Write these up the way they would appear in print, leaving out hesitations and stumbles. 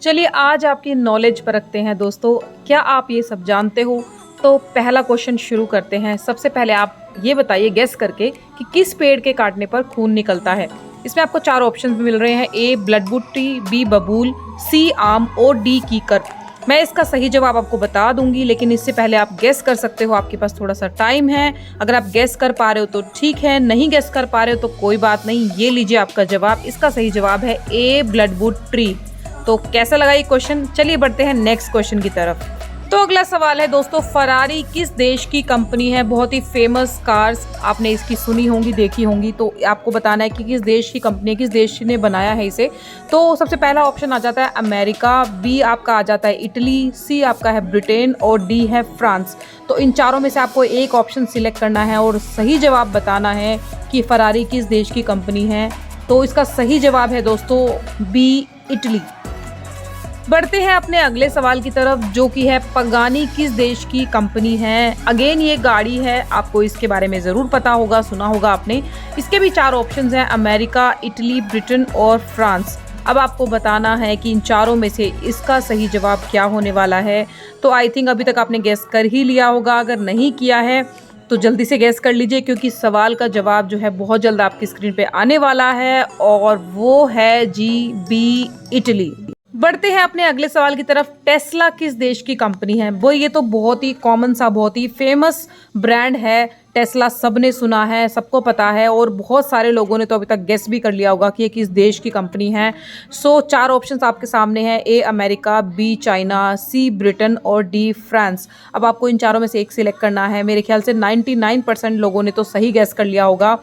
चलिए आज आपकी नॉलेज परखते हैं दोस्तों। क्या आप ये सब जानते हो? तो पहला क्वेश्चन शुरू करते हैं। सबसे पहले आप ये बताइए गेस करके कि किस पेड़ के काटने पर खून निकलता है। इसमें आपको चार ऑप्शन मिल रहे हैं। ए ब्लडबुट्टी, बी बबूल, सी आम और डी कीकर। मैं इसका सही जवाब आपको बता दूंगी, लेकिन इससे पहले आप गेस कर सकते हो। आपके पास थोड़ा सा टाइम है। अगर आप गेस कर पा रहे हो तो ठीक है, नहीं गेस कर पा रहे हो तो कोई बात नहीं। ये लीजिए आपका जवाब। इसका सही जवाब है ए ब्लडवुड ट्री। तो कैसा लगा ये क्वेश्चन? चलिए बढ़ते हैं नेक्स्ट क्वेश्चन की तरफ। तो अगला सवाल है दोस्तों, फरारी किस देश की कंपनी है? बहुत ही फेमस कार्स आपने इसकी सुनी होंगी, देखी होंगी। तो आपको बताना है कि किस देश की कंपनी है, किस देश ने बनाया है इसे। तो सबसे पहला ऑप्शन आ जाता है अमेरिका, बी आपका आ जाता है इटली, सी आपका है ब्रिटेन और डी है फ्रांस। तो इन चारों में से आपको एक ऑप्शन सिलेक्ट करना है और सही जवाब बताना है कि फरारी किस देश की कंपनी है। तो इसका सही जवाब है दोस्तों बी इटली। बढ़ते हैं अपने अगले सवाल की तरफ, जो कि है पगानी किस देश की कंपनी है। अगेन ये गाड़ी है, आपको इसके बारे में ज़रूर पता होगा, सुना होगा आपने। इसके भी चार ऑप्शंस हैं, अमेरिका, इटली, ब्रिटेन और फ्रांस। अब आपको बताना है कि इन चारों में से इसका सही जवाब क्या होने वाला है। तो आई थिंक अभी तक आपने गेस कर ही लिया होगा। अगर नहीं किया है तो जल्दी से गैस कर लीजिए, क्योंकि सवाल का जवाब जो है बहुत जल्द आपकी स्क्रीन पे आने वाला है और वो है जी बी इटली। बढ़ते हैं अपने अगले सवाल की तरफ। टेस्ला किस देश की कंपनी है? वो ये तो बहुत ही कॉमन सा, बहुत ही फेमस ब्रांड है। टेस्ला सबने सुना है, सबको पता है और बहुत सारे लोगों ने तो अभी तक गेस भी कर लिया होगा कि ये किस देश की कंपनी है। सो चार ऑप्शंस आपके सामने हैं, A America, B China, C Britain और डी फ्रांस। अब आपको इन चारों में से एक सिलेक्ट करना है। मेरे ख्याल से 99% लोगों ने तो सही गेस कर लिया होगा।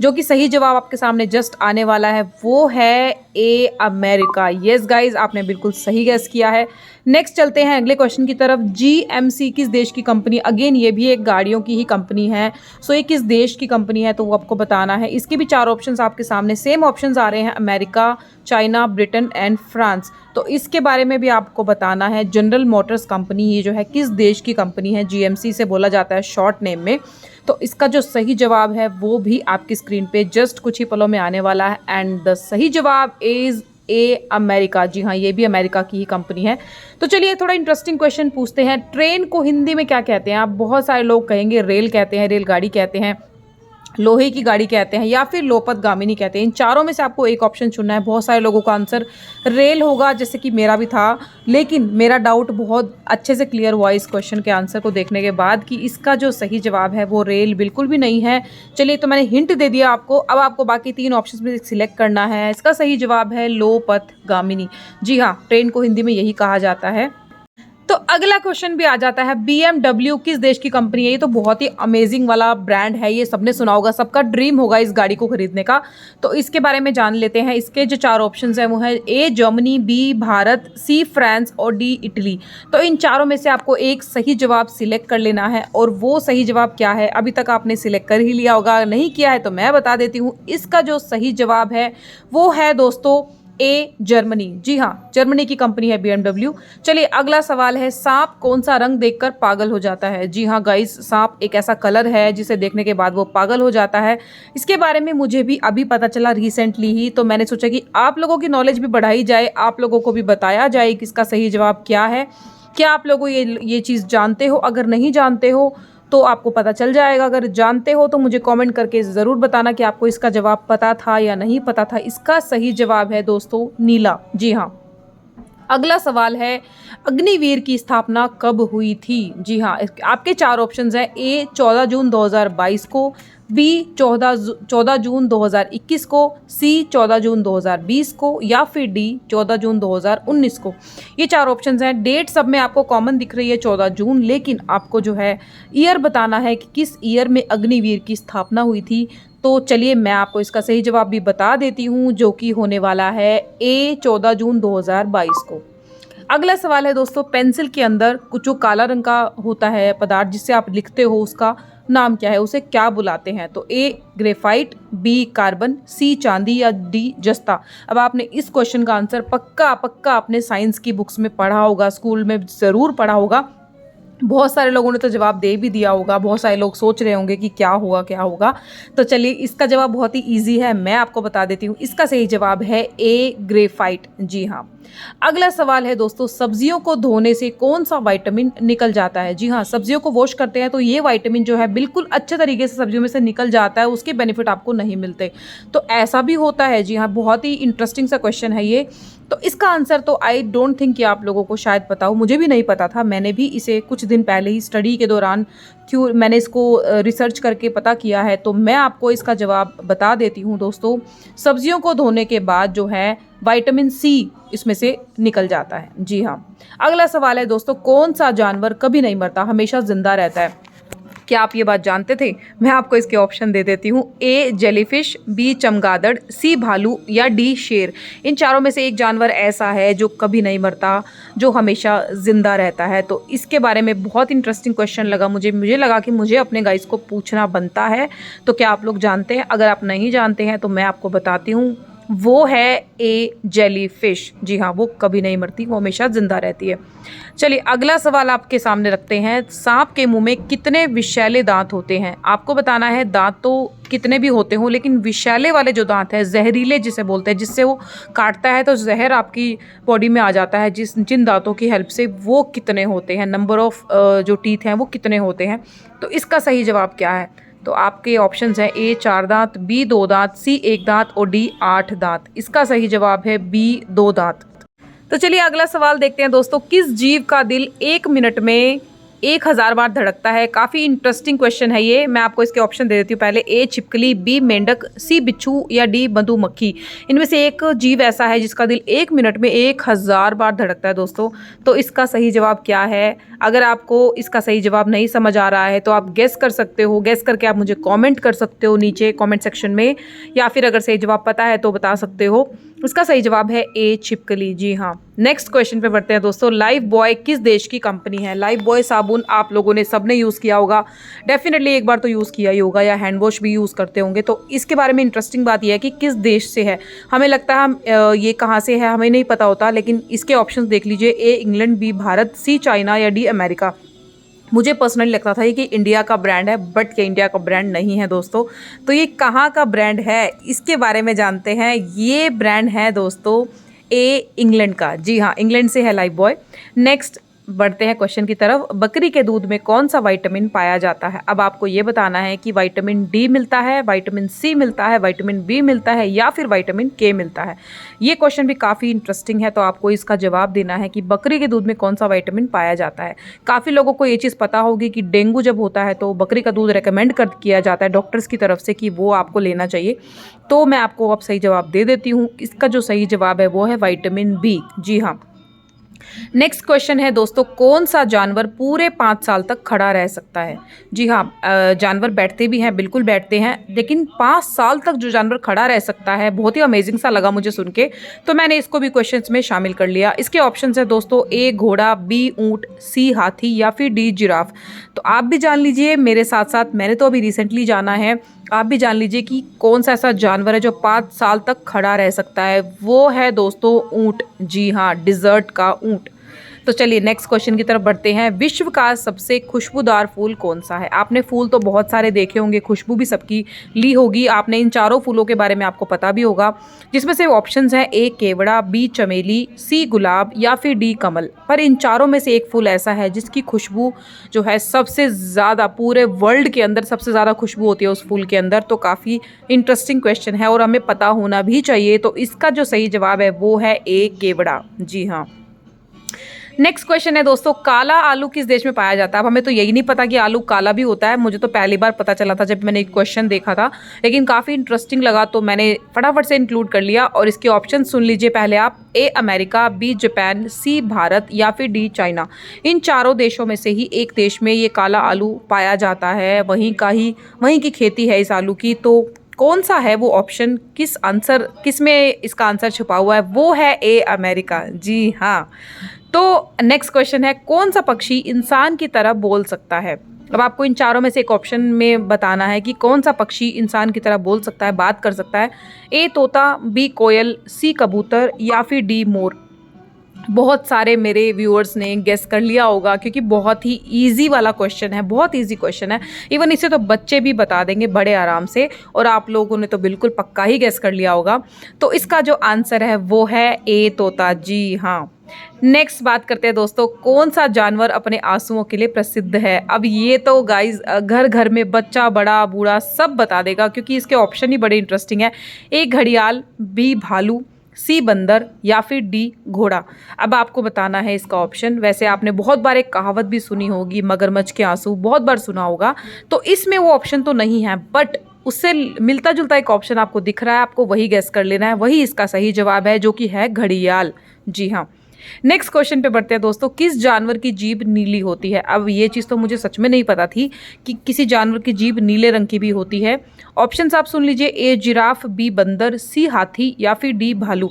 जो कि सही जवाब आपके सामने जस्ट आने वाला है वो है ए अमेरिका। यस गाइज, आपने बिल्कुल सही गेस किया है। नेक्स्ट चलते हैं अगले क्वेश्चन की तरफ। जीएमसी किस देश की कंपनी? अगेन ये भी एक गाड़ियों की ही कंपनी है। सो ये किस देश की कंपनी है तो वो आपको बताना है। इसके भी चार ऑप्शंस आपके सामने, सेम ऑप्शंस आ रहे हैं, America, China, Britain and France. तो इसके बारे में भी आपको बताना है। जनरल मोटर्स कंपनी ये जो है किस देश की कंपनी है? जीएमसी से बोला जाता है शॉर्ट नेम में। तो इसका जो सही जवाब है वो भी आपकी स्क्रीन पे जस्ट कुछ ही पलों में आने वाला है एंड द सही जवाब इज ए अमेरिका। जी हाँ, ये भी अमेरिका की ही कंपनी है। तो चलिए थोड़ा इंटरेस्टिंग क्वेश्चन पूछते हैं। ट्रेन को हिंदी में क्या कहते हैं? आप बहुत सारे लोग कहेंगे रेल कहते हैं, रेलगाड़ी कहते हैं, लोहे की गाड़ी कहते हैं या फिर लोपत गामिनी कहते हैं। इन चारों में से आपको एक ऑप्शन चुनना है। बहुत सारे लोगों का आंसर रेल होगा, जैसे कि मेरा भी था, लेकिन मेरा डाउट बहुत अच्छे से क्लियर हुआ इस क्वेश्चन के आंसर को देखने के बाद कि इसका जो सही जवाब है वो रेल बिल्कुल भी नहीं है। चलिए, तो मैंने हिंट दे दिया आपको। अब आपको बाकी तीन ऑप्शन में सिलेक्ट करना है। इसका सही जवाब है लोपथ गामिनी। जी हाँ, ट्रेन को हिंदी में यही कहा जाता है। तो अगला क्वेश्चन भी आ जाता है, BMW किस देश की कंपनी है? ये तो बहुत ही अमेजिंग वाला ब्रांड है, ये सबने सुना होगा, सबका ड्रीम होगा इस गाड़ी को खरीदने का। तो इसके बारे में जान लेते हैं। इसके जो चार ऑप्शंस हैं वो है A Germany, B Bharat, C France और डी इटली। तो इन चारों में से आपको एक सही जवाब सिलेक्ट कर लेना है और वो सही जवाब क्या है अभी तक आपने सिलेक्ट कर ही लिया होगा। नहीं किया है तो मैं बता देती हूँ। इसका जो सही जवाब है वो है दोस्तों ए जर्मनी। जी हाँ, जर्मनी की कंपनी है BMW। चलिए अगला सवाल है, सांप कौन सा रंग देखकर पागल हो जाता है? जी हाँ गाइस, सांप एक ऐसा कलर है जिसे देखने के बाद वो पागल हो जाता है। इसके बारे में मुझे भी अभी पता चला रिसेंटली ही, तो मैंने सोचा कि आप लोगों की नॉलेज भी बढ़ाई जाए, आप लोगों को भी बताया जाए कि इसका सही जवाब क्या है। क्या आप लोगों ये चीज़ जानते हो? अगर नहीं जानते हो तो आपको पता चल जाएगा। अगर जानते हो तो मुझे कमेंट करके ज़रूर बताना कि आपको इसका जवाब पता था या नहीं पता था। इसका सही जवाब है दोस्तों नीला। जी हाँ। अगला सवाल है, अग्निवीर की स्थापना कब हुई थी? जी हाँ, आपके चार ऑप्शंस हैं, ए 14 जून 2022 को, बी 14 जून 2021 को, सी 14 जून 2020 को या फिर डी 14 जून 2019 को। ये चार ऑप्शंस हैं। डेट सब में आपको कॉमन दिख रही है 14 जून, लेकिन आपको जो है ईयर बताना है कि किस ईयर में अग्निवीर की स्थापना हुई थी। तो चलिए मैं आपको इसका सही जवाब भी बता देती हूँ, जो कि होने वाला है ए 14 जून 2022 को। अगला सवाल है दोस्तों, पेंसिल के अंदर कुछ जो काला रंग का होता है पदार्थ जिससे आप लिखते हो, उसका नाम क्या है? उसे क्या बुलाते हैं? तो ए ग्रेफाइट, बी कार्बन, सी चांदी या डी जस्ता। अब आपने इस क्वेश्चन का आंसर पक्का अपने साइंस की बुक्स में पढ़ा होगा, स्कूल में ज़रूर पढ़ा होगा। बहुत सारे लोगों ने तो जवाब दे भी दिया होगा, बहुत सारे लोग सोच रहे होंगे कि क्या होगा क्या होगा। तो चलिए इसका जवाब बहुत ही ईज़ी है, मैं आपको बता देती हूँ। इसका सही जवाब है ए ग्रेफाइट। जी हाँ। अगला सवाल है दोस्तों, सब्जियों को धोने से कौन सा विटामिन निकल जाता है? जी हाँ, सब्जियों को वॉश करते हैं तो ये विटामिन जो है बिल्कुल अच्छे तरीके से सब्जियों में से निकल जाता है, उसके बेनिफिट आपको नहीं मिलते। तो ऐसा भी होता है। जी हाँ, बहुत ही इंटरेस्टिंग सा क्वेश्चन है ये। तो इसका आंसर तो आई डोंट थिंक कि आप लोगों को शायद पता हो, मुझे भी नहीं पता था। मैंने भी इसे कुछ दिन पहले ही स्टडी के दौरान क्यों मैंने इसको रिसर्च करके पता किया है। तो मैं आपको इसका जवाब बता देती हूँ दोस्तों। सब्जियों को धोने के बाद जो है विटामिन सी इसमें से निकल जाता है। जी हाँ। अगला सवाल है दोस्तों, कौन सा जानवर कभी नहीं मरता, हमेशा जिंदा रहता है? क्या आप ये बात जानते थे? मैं आपको इसके ऑप्शन दे देती हूँ। ए जेलीफिश, बी चमगादड़, सी भालू या डी शेर। इन चारों में से एक जानवर ऐसा है जो कभी नहीं मरता, जो हमेशा ज़िंदा रहता है। तो इसके बारे में बहुत इंटरेस्टिंग क्वेश्चन लगा मुझे लगा कि मुझे अपने गाइस को पूछना बनता है। तो क्या आप लोग जानते हैं? अगर आप नहीं जानते हैं तो मैं आपको बताती हूँ, वो है ए जेलीफिश। जी हाँ, वो कभी नहीं मरती, वो हमेशा जिंदा रहती है। चलिए अगला सवाल आपके सामने रखते हैं। सांप के मुंह में कितने विषैले दांत होते हैं? आपको बताना है दांत तो कितने भी होते हों, लेकिन विषैले वाले जो दांत हैं, जहरीले जिसे बोलते हैं, जिससे वो काटता है तो जहर आपकी बॉडी में आ जाता है, जिन दांतों की हेल्प से, वो कितने होते हैं? नंबर ऑफ जो टीथ हैं वो कितने होते हैं? तो इसका सही जवाब क्या है? तो आपके ऑप्शंस हैं ए 4 दांत, बी 2 दांत, सी 1 दांत और डी 8 दांत। इसका सही जवाब है बी 2 दांत। तो चलिए अगला सवाल देखते हैं दोस्तों, किस जीव का दिल 1 मिनट में 1000 बार धड़कता है? काफ़ी इंटरेस्टिंग क्वेश्चन है ये। मैं आपको इसके ऑप्शन दे देती हूँ पहले। ए छिपकली, बी मेंढक, सी बिच्छू या डी मधुमक्खी। इनमें से एक जीव ऐसा है जिसका दिल 1 मिनट में 1000 बार धड़कता है दोस्तों। तो इसका सही जवाब क्या है? अगर आपको इसका सही जवाब नहीं समझ आ रहा है तो आप गेस कर सकते हो। गेस करके आप मुझे कॉमेंट कर सकते हो नीचे कॉमेंट सेक्शन में, या फिर अगर सही जवाब पता है तो बता सकते हो। इसका सही जवाब है ए छिपकली। जी हाँ। नेक्स्ट क्वेश्चन पे बढ़ते हैं दोस्तों। लाइफ बॉय किस देश की कंपनी है? लाइफ बॉय साबुन आप लोगों ने सबने यूज़ किया होगा, डेफिनेटली एक बार तो यूज़ किया ही होगा, या हैंड वॉश भी यूज़ करते होंगे। तो इसके बारे में इंटरेस्टिंग बात यह है कि किस देश से है। हमें लगता है हम ये कहाँ से है हमें नहीं पता होता, लेकिन इसके ऑप्शन देख लीजिए। A England, B Bharat, C China या डी अमेरिका। मुझे पर्सनली लगता था कि इंडिया का ब्रांड है, बट ये इंडिया का ब्रांड नहीं है दोस्तों। तो ये कहाँ का ब्रांड है इसके बारे में जानते हैं। ये ब्रांड है दोस्तों ए इंग्लैंड का। जी हाँ, इंग्लैंड से है लाइफ बॉय। नेक्स्ट बढ़ते हैं क्वेश्चन की तरफ। बकरी के दूध में कौन सा विटामिन पाया जाता है? अब आपको ये बताना है कि विटामिन डी मिलता है, विटामिन सी मिलता है, विटामिन बी मिलता है या फिर विटामिन के मिलता है। ये क्वेश्चन भी काफ़ी इंटरेस्टिंग है, तो आपको इसका जवाब देना है कि बकरी के दूध में कौन सा विटामिन पाया जाता है। काफ़ी लोगों को ये चीज़ पता होगी कि डेंगू जब होता है तो बकरी का दूध रिकमेंड कर किया जाता है डॉक्टर्स की तरफ से कि वो आपको लेना चाहिए। तो मैं आपको अब सही जवाब दे देती हूँ। इसका जो सही जवाब है वो है विटामिन बी। जी हाँ। नेक्स्ट क्वेश्चन है दोस्तों, कौन सा जानवर पूरे 5 साल तक खड़ा रह सकता है? जी हाँ, जानवर बैठते भी हैं, बिल्कुल बैठते हैं, लेकिन 5 साल तक जो जानवर खड़ा रह सकता है, बहुत ही अमेजिंग सा लगा मुझे सुन के। तो मैंने इसको भी क्वेश्चंस में शामिल कर लिया। इसके ऑप्शंस है दोस्तों, ए घोड़ा, बी ऊंट, सी हाथी या फिर डी जिराफ। तो आप भी जान लीजिए मेरे साथ साथ, मैंने तो अभी रिसेंटली जाना है, आप भी जान लीजिए कि कौन सा ऐसा जानवर है जो 5 साल तक खड़ा रह सकता है। वो है दोस्तों ऊंट। जी हाँ, डिजर्ट का ऊंट। तो चलिए नेक्स्ट क्वेश्चन की तरफ बढ़ते हैं। विश्व का सबसे खुशबूदार फूल कौन सा है? आपने फूल तो बहुत सारे देखे होंगे, खुशबू भी सबकी ली होगी आपने। इन चारों फूलों के बारे में आपको पता भी होगा, जिसमें से ऑप्शंस हैं ए केवड़ा, बी चमेली, सी गुलाब या फिर डी कमल। पर इन चारों में से एक फूल ऐसा है जिसकी खुशबू जो है सबसे ज़्यादा, पूरे वर्ल्ड के अंदर सबसे ज़्यादा खुशबू होती है उस फूल के अंदर। तो काफ़ी इंटरेस्टिंग क्वेश्चन है और हमें पता होना भी चाहिए। तो इसका जो सही जवाब है वो है ए केवड़ा। जी हाँ। नेक्स्ट क्वेश्चन है दोस्तों, काला आलू किस देश में पाया जाता है? अब हमें तो यही नहीं पता कि आलू काला भी होता है, मुझे तो पहली बार पता चला था जब मैंने एक क्वेश्चन देखा था, लेकिन काफ़ी इंटरेस्टिंग लगा तो मैंने फटाफट से इंक्लूड कर लिया। और इसके ऑप्शन सुन लीजिए पहले आप। ए अमेरिका, बी जापान, सी भारत या फिर डी चाइना। इन चारों देशों में से ही एक देश में ये काला आलू पाया जाता है, वहीं की खेती है इस आलू की। तो कौन सा है वो ऑप्शन, किस में इसका आंसर छुपा हुआ है? वो है ए अमेरिका। जी हाँ। तो नेक्स्ट क्वेश्चन है, कौन सा पक्षी इंसान की तरह बोल सकता है? अब आपको इन चारों में से एक ऑप्शन में बताना है कि कौन सा पक्षी इंसान की तरह बोल सकता है, बात कर सकता है। ए तोता, बी कोयल, सी कबूतर या फिर डी मोर। बहुत सारे मेरे व्यूअर्स ने गेस कर लिया होगा क्योंकि बहुत ही इजी वाला क्वेश्चन है, बहुत इजी क्वेश्चन है। इवन इसे तो बच्चे भी बता देंगे बड़े आराम से, और आप लोगों ने तो बिल्कुल पक्का ही गेस कर लिया होगा। तो इसका जो आंसर है वो है ए तोता। जी हाँ। नेक्स्ट बात करते हैं दोस्तों, कौन सा जानवर अपने आंसुओं के लिए प्रसिद्ध है। अब ये तो गाइज घर घर में बच्चा बड़ा बूढ़ा सब बता देगा क्योंकि इसके ऑप्शन ही बड़े इंटरेस्टिंग है। ए घड़ियाल, बी भालू, सी बंदर या फिर डी घोड़ा। अब आपको बताना है इसका ऑप्शन। वैसे आपने बहुत बार एक कहावत भी सुनी होगी, मगरमच्छ के आंसू, बहुत बार सुना होगा। तो इसमें वो ऑप्शन तो नहीं है, बट उससे मिलता जुलता एक ऑप्शन आपको दिख रहा है, आपको वही गैस कर लेना है। वही इसका सही जवाब है जो कि है घड़ियाल। जी हाँ। नेक्स्ट क्वेश्चन पे बढ़ते हैं दोस्तों, किस जानवर की जीभ नीली होती है। अब ये चीज़ तो मुझे सच में नहीं पता थी कि किसी जानवर की जीभ नीले रंग की भी होती है। ऑप्शंस आप सुन लीजिए, ए जिराफ, बी बंदर, सी हाथी या फिर डी भालू।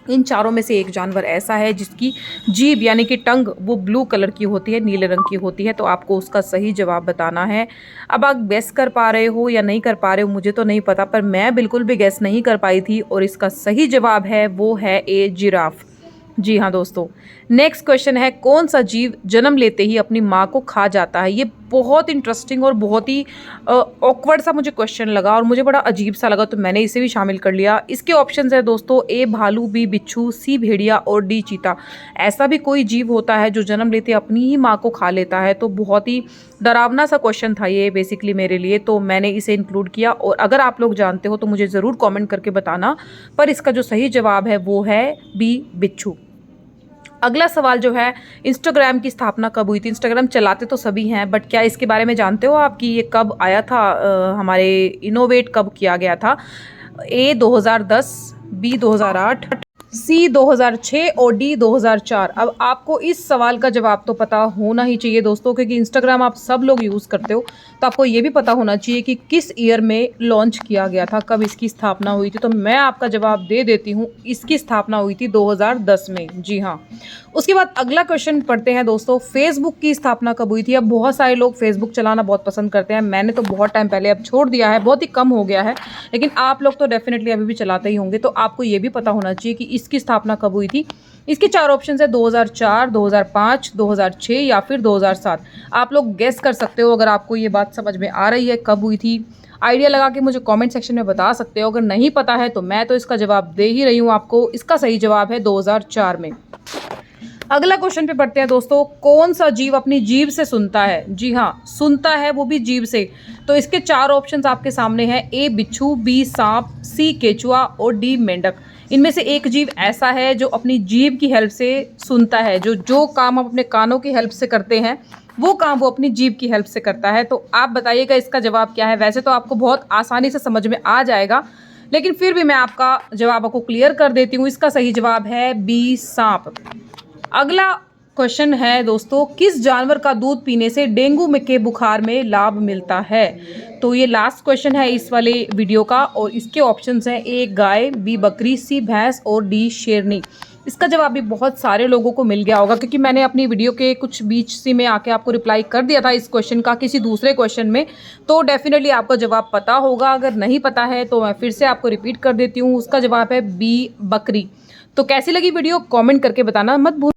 इन चारों में से एक जानवर ऐसा है जिसकी जीभ यानी कि टंग वो ब्लू कलर की होती है, नीले रंग की होती है। तो आपको उसका सही जवाब बताना है। अब आप गैस कर पा रहे हो या नहीं कर पा रहे हो मुझे तो नहीं पता, पर मैं बिल्कुल भी गैस नहीं कर पाई थी और इसका सही जवाब है वो है ए जिराफ। जी हाँ दोस्तों। नेक्स्ट क्वेश्चन है, कौन सा जीव जन्म लेते ही अपनी माँ को खा जाता है। ये बहुत इंटरेस्टिंग और बहुत ही ऑकवर्ड सा मुझे क्वेश्चन लगा और मुझे बड़ा अजीब सा लगा, तो मैंने इसे भी शामिल कर लिया। इसके ऑप्शंस है दोस्तों, ए भालू, बी बिच्छू, सी भेड़िया और डी चीता। ऐसा भी कोई जीव होता है जो जन्म लेते अपनी ही माँ को खा लेता है। तो बहुत ही डरावना सा क्वेश्चन था ये बेसिकली मेरे लिए, तो मैंने इसे इंक्लूड किया। और अगर आप लोग जानते हो तो मुझे ज़रूर कॉमेंट करके बताना। पर इसका जो सही जवाब है वो है बी बिच्छू। अगला सवाल जो है, इंस्टाग्राम की स्थापना कब हुई थी। इंस्टाग्राम चलाते तो सभी हैं, बट क्या इसके बारे में जानते हो आप कि ये कब आया था, हमारे इनोवेट कब किया गया था। ए 2010, बी 2008, सी 2006 और डी 2004। अब आपको इस सवाल का जवाब तो पता होना ही चाहिए दोस्तों, क्योंकि इंस्टाग्राम आप सब लोग यूज़ करते हो, तो आपको ये भी पता होना चाहिए कि किस ईयर में लॉन्च किया गया था, कब इसकी स्थापना हुई थी। तो मैं आपका जवाब दे देती हूँ, इसकी स्थापना हुई थी 2010 में। जी हाँ। उसके बाद अगला क्वेश्चन पढ़ते हैं दोस्तों, फेसबुक की स्थापना कब हुई थी। अब बहुत सारे लोग फेसबुक चलाना बहुत पसंद करते हैं, मैंने तो बहुत टाइम पहले अब छोड़ दिया है, बहुत ही कम हो गया है, लेकिन आप लोग तो डेफिनेटली अभी भी चलाते ही होंगे। तो आपको ये भी पता होना चाहिए कि इसकी स्थापना कब हुई थी। इसके चार ऑप्शन है, 2004, 2005, 2006 या फिर 2007। आप लोग गेस कर सकते हो अगर आपको ये बात समझ में आ रही है कब हुई थी। आइडिया लगा के मुझे कमेंट सेक्शन में बता सकते हो। अगर नहीं पता है तो मैं तो इसका जवाब दे ही रही हूँ आपको। इसका सही जवाब है 2004 में। अगला क्वेश्चन पे पढ़ते हैं दोस्तों, कौन सा जीव अपनी जीभ से सुनता है। जी हाँ, सुनता है वो भी जीभ से। तो इसके चार ऑप्शंस आपके सामने हैं, ए बिच्छू, बी सांप, सी केचुआ और डी मेंढक। इनमें से एक जीव ऐसा है जो अपनी जीभ की हेल्प से सुनता है। जो काम हम अपने कानों की हेल्प से करते हैं वो काम वो अपनी जीभ की हेल्प से करता है। तो आप बताइएगा इसका जवाब क्या है। वैसे तो आपको बहुत आसानी से समझ में आ जाएगा, लेकिन फिर भी मैं आपका जवाब आपको क्लियर कर देती हूँ। इसका सही जवाब है बी सांप। अगला क्वेश्चन है दोस्तों, किस जानवर का दूध पीने से डेंगू में के बुखार में लाभ मिलता है। तो ये लास्ट क्वेश्चन है इस वाले वीडियो का और इसके ऑप्शंस हैं, ए गाय, बी बकरी, सी भैंस और डी शेरनी। इसका जवाब भी बहुत सारे लोगों को मिल गया होगा क्योंकि मैंने अपनी वीडियो के कुछ बीच से में आके आपको रिप्लाई कर दिया था इस क्वेश्चन का किसी दूसरे क्वेश्चन में। तो डेफिनेटली आपको जवाब पता होगा। अगर नहीं पता है तो मैं फिर से आपको रिपीट कर देती हूँ। उसका जवाब है बी बकरी। तो कैसी लगी वीडियो कमेंट करके बताना मत भूल।